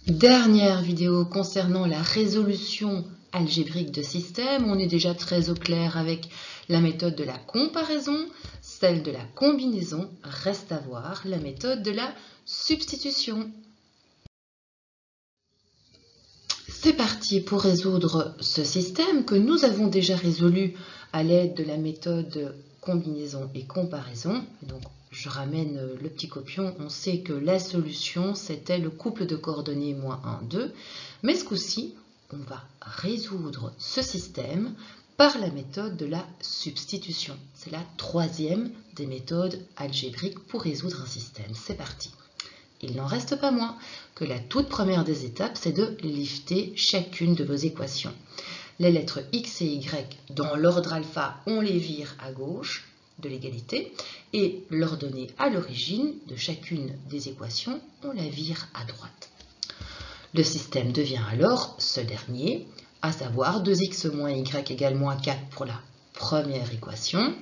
Dernière vidéo concernant la résolution algébrique de systèmes. On est déjà très au clair avec la méthode de la comparaison, celle de la combinaison. Reste à voir la méthode de la substitution. C'est parti pour résoudre ce système que nous avons déjà résolu à l'aide de la méthode combinaison et comparaison. Donc, je ramène le petit copion. On sait que la solution, c'était le couple de coordonnées moins 1, 2. Mais ce coup-ci, on va résoudre ce système par la méthode de la substitution. C'est la troisième des méthodes algébriques pour résoudre un système. C'est parti. Il n'en reste pas moins que la toute première des étapes, c'est de lifter chacune de vos équations. Les lettres x et y dans l'ordre alpha, on les vire à gauche de l'égalité et l'ordonnée à l'origine de chacune des équations, on la vire à droite. Le système devient alors ce dernier, à savoir 2x moins y égale moins 4 pour la première équation,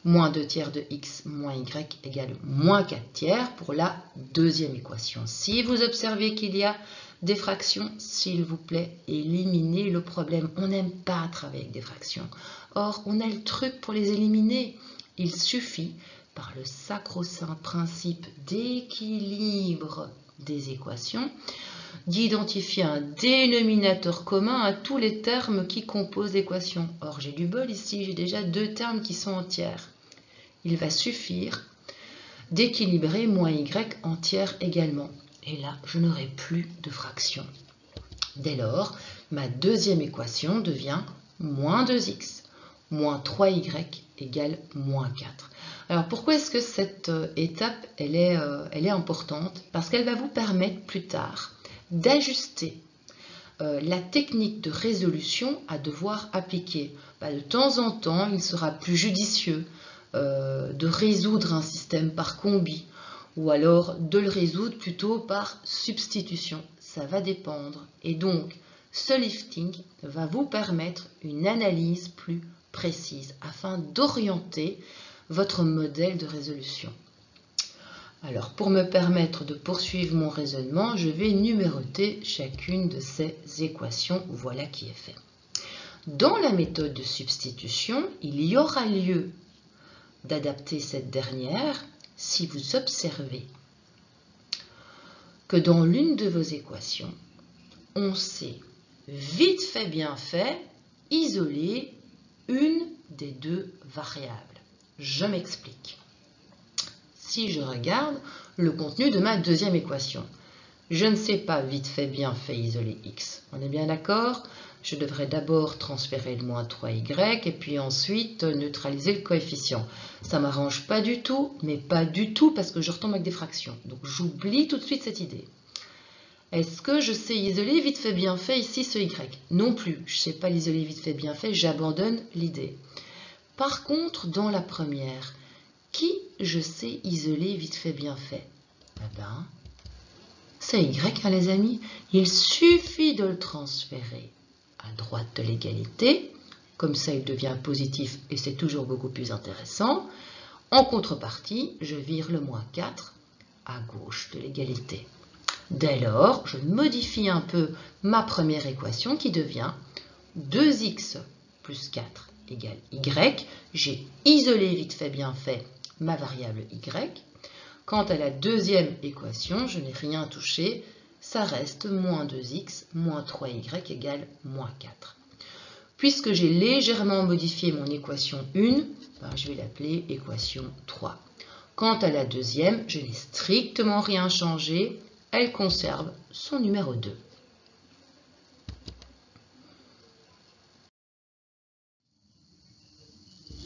moins 2 tiers de x moins y égale moins 4 tiers pour la deuxième équation. Si vous observez qu'il y a des fractions, s'il vous plaît, éliminez le problème. On n'aime pas travailler avec des fractions. Or, on a le truc pour les éliminer. Il suffit, par le sacro-saint principe d'équilibre des équations, d'identifier un dénominateur commun à tous les termes qui composent l'équation. Or, j'ai du bol ici, j'ai déjà deux termes qui sont entières. Il va suffire d'équilibrer moins y entière également. Et là, je n'aurai plus de fraction. Dès lors, ma deuxième équation devient moins 2x, moins 3y égale moins 4. Alors, pourquoi est-ce que cette étape, elle est importante? Parce qu'elle va vous permettre plus tard d'ajuster la technique de résolution à devoir appliquer. De temps en temps, il sera plus judicieux de résoudre un système par combi ou alors de le résoudre plutôt par substitution. Ça va dépendre. Et donc, ce lifting va vous permettre une analyse plus précise afin d'orienter votre modèle de résolution. Alors, pour me permettre de poursuivre mon raisonnement, je vais numéroter chacune de ces équations. Voilà qui est fait. Dans la méthode de substitution, il y aura lieu d'adapter cette dernière si vous observez que dans l'une de vos équations, on sait vite fait bien fait isoler une des deux variables. Je m'explique. Si je regarde le contenu de ma deuxième équation, je ne sais pas vite fait bien fait isoler x. On est bien d'accord? Je devrais d'abord transférer le moins 3y et puis ensuite neutraliser le coefficient. Ça ne m'arrange pas du tout, mais pas du tout parce que je retombe avec des fractions. Donc j'oublie tout de suite cette idée. Est-ce que je sais isoler vite fait bien fait ici ce y? Non plus, je ne sais pas l'isoler vite fait bien fait, j'abandonne l'idée. Par contre, dans la première, qui je sais isoler vite fait bien fait? Eh bien, c'est y, hein, les amis. Il suffit de le transférer à droite de l'égalité. Comme ça, il devient positif et c'est toujours beaucoup plus intéressant. En contrepartie, je vire le moins 4 à gauche de l'égalité. Dès lors, je modifie un peu ma première équation qui devient 2x plus 4 égale y. J'ai isolé vite fait bien fait ma variable y. Quant à la deuxième équation, je n'ai rien touché, ça reste moins 2x moins 3y égale moins 4. Puisque j'ai légèrement modifié mon équation 1, je vais l'appeler équation 3. Quant à la deuxième, je n'ai strictement rien changé, elle conserve son numéro 2.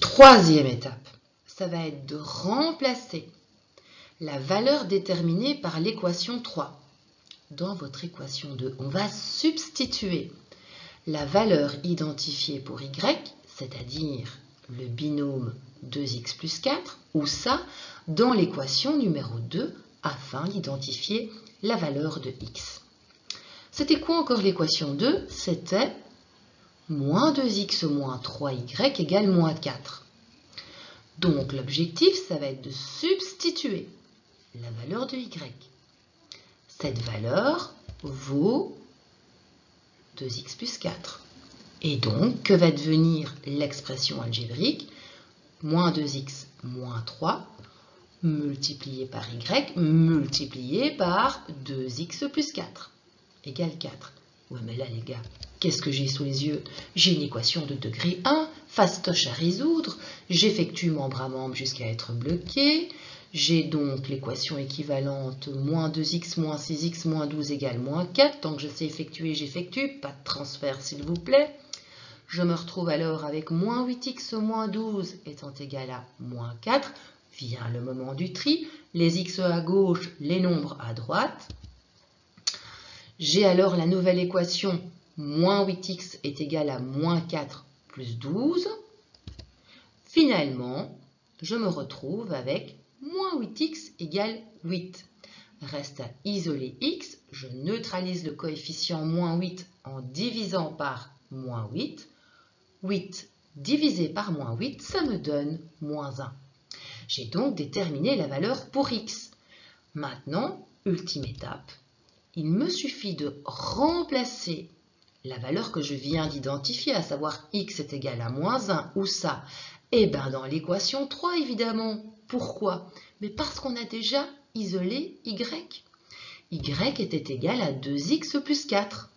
Troisième étape, ça va être de remplacer la valeur déterminée par l'équation 3. Dans votre équation 2, on va substituer la valeur identifiée pour y, c'est-à-dire le binôme 2x plus 4, ou ça, dans l'équation numéro 2, afin d'identifier la valeur de x. C'était quoi encore l'équation 2? C'était moins 2x moins 3y égale moins 4. Donc l'objectif, ça va être de substituer la valeur de y. Cette valeur, vaut 2x plus 4. Et donc, que va devenir l'expression algébrique? Moins 2x moins 3 multiplié par y multiplié par 2x plus 4 égale 4. Ouais, mais là, les gars, qu'est-ce que j'ai sous les yeux? J'ai une équation de degré 1, fastoche à résoudre. J'effectue membre à membre jusqu'à être bloqué. J'ai donc l'équation équivalente moins 2x moins 6x moins 12 égale moins 4. Tant que je sais effectuer, j'effectue. Pas de transfert, s'il vous plaît. Je me retrouve alors avec moins 8x moins 12 étant égal à moins 4. Vient le moment du tri. Les x à gauche, les nombres à droite. J'ai alors la nouvelle équation, moins 8x est égal à moins 4 plus 12. Finalement, je me retrouve avec moins 8x égale 8. Reste à isoler x, je neutralise le coefficient moins 8 en divisant par moins 8. 8 divisé par moins 8, ça me donne moins 1. J'ai donc déterminé la valeur pour x. Maintenant, ultime étape. Il me suffit de remplacer la valeur que je viens d'identifier, à savoir x est égal à moins 1, ou ça? Eh bien, dans l'équation 3, évidemment. Pourquoi? Mais parce qu'on a déjà isolé y. Y était égal à 2x plus 4.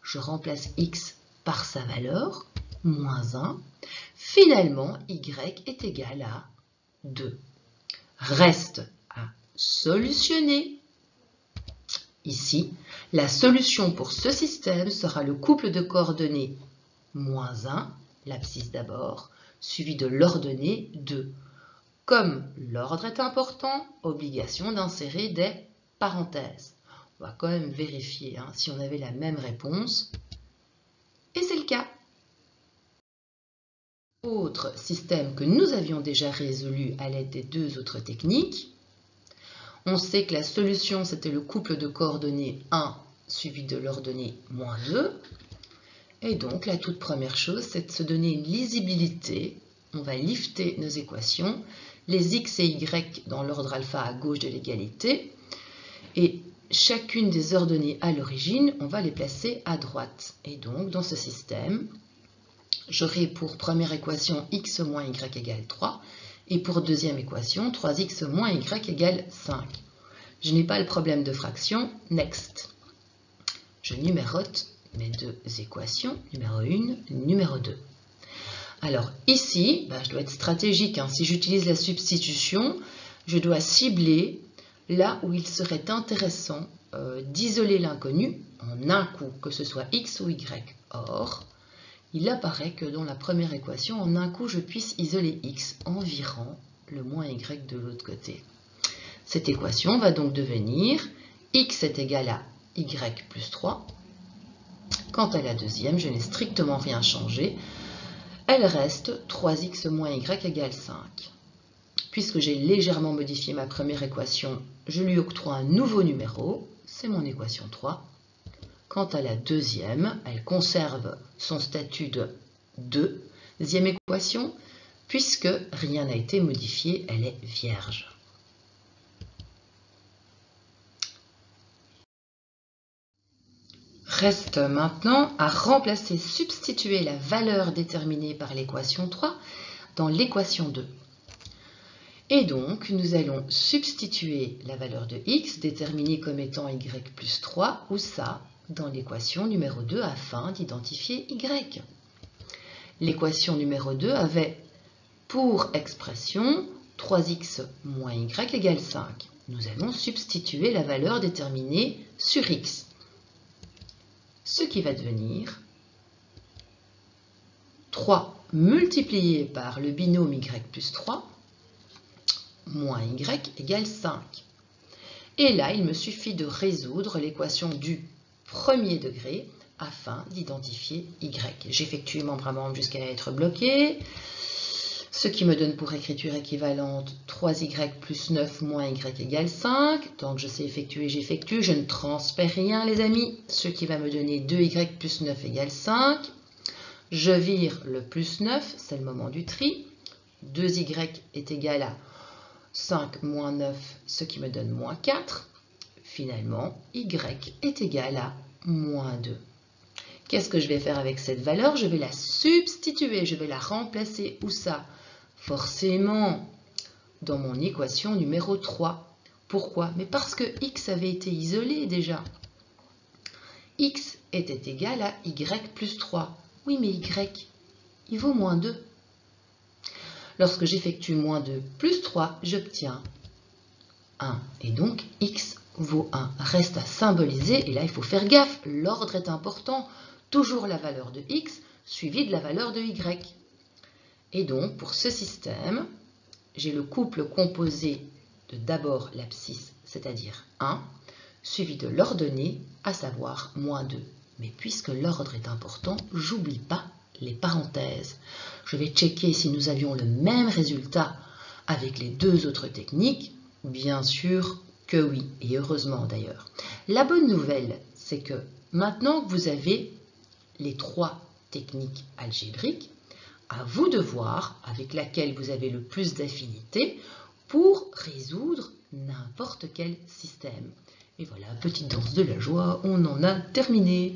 Je remplace x par sa valeur, moins 1. Finalement, y est égal à 2. Reste à solutionner. Ici, la solution pour ce système sera le couple de coordonnées moins 1, l'abscisse d'abord, suivi de l'ordonnée 2. Comme l'ordre est important, obligation d'insérer des parenthèses. On va quand même vérifier si on avait la même réponse. Et c'est le cas. Autre système que nous avions déjà résolu à l'aide des deux autres techniques. On sait que la solution, c'était le couple de coordonnées 1 suivi de l'ordonnée moins 2. Et donc, la toute première chose, c'est de se donner une lisibilité. On va lifter nos équations, les x et y dans l'ordre alpha à gauche de l'égalité. Et chacune des ordonnées à l'origine, on va les placer à droite. Et donc, dans ce système, j'aurai pour première équation x moins y égale 3. Et pour deuxième équation, 3x moins y égale 5. Je n'ai pas le problème de fraction. Next. Je numérote mes deux équations, numéro 1, numéro 2. Alors ici, je dois être stratégique. Si j'utilise la substitution, je dois cibler là où il serait intéressant d'isoler l'inconnu en un coup, que ce soit x ou y. Or, il apparaît que dans la première équation, en un coup, je puisse isoler x en virant le moins y de l'autre côté. Cette équation va donc devenir x est égal à y plus 3. Quant à la deuxième, je n'ai strictement rien changé. Elle reste 3x moins y égale 5. Puisque j'ai légèrement modifié ma première équation, je lui octroie un nouveau numéro. C'est mon équation 3. Quant à la deuxième, elle conserve son statut de deuxième équation, puisque rien n'a été modifié, elle est vierge. Reste maintenant à remplacer, substituer la valeur déterminée par l'équation 3 dans l'équation 2. Et donc, nous allons substituer la valeur de x, déterminée comme étant y plus 3, ou ça, dans l'équation numéro 2 afin d'identifier y. L'équation numéro 2 avait pour expression 3x moins y égale 5. Nous allons substituer la valeur déterminée sur x. Ce qui va devenir 3 multiplié par le binôme y plus 3 moins y égale 5. Et là, il me suffit de résoudre l'équation du premier degré afin d'identifier y. J'effectue membre à membre jusqu'à être bloqué, ce qui me donne pour écriture équivalente 3y plus 9 moins y égale 5. Donc je sais effectuer, j'effectue, je ne transperds rien les amis, ce qui va me donner 2y plus 9 égale 5. Je vire le plus 9, c'est le moment du tri. 2y est égal à 5 moins 9, ce qui me donne moins 4. finalement, y est égal à moins 2. Qu'est-ce que je vais faire avec cette valeur? Je vais la substituer, je vais la remplacer. Où ça? Forcément, dans mon équation numéro 3. Pourquoi? Mais parce que x avait été isolé déjà. X était égal à y plus 3. Oui, mais y, il vaut moins 2. Lorsque j'effectue moins 2 plus 3, j'obtiens 1. Et donc, x vaut 1. Reste à symboliser, et là, il faut faire gaffe. L'ordre est important. Toujours la valeur de x suivie de la valeur de y. Et donc, pour ce système, j'ai le couple composé de d'abord l'abscisse, c'est-à-dire 1, suivi de l'ordonnée, à savoir moins 2. Mais puisque l'ordre est important, j'oublie pas les parenthèses. Je vais checker si nous avions le même résultat avec les deux autres techniques. Bien sûr que oui, et heureusement d'ailleurs. La bonne nouvelle, c'est que maintenant que vous avez les 3 techniques algébriques, à vous de voir avec laquelle vous avez le plus d'affinité pour résoudre n'importe quel système. Et voilà, petite danse de la joie, on en a terminé.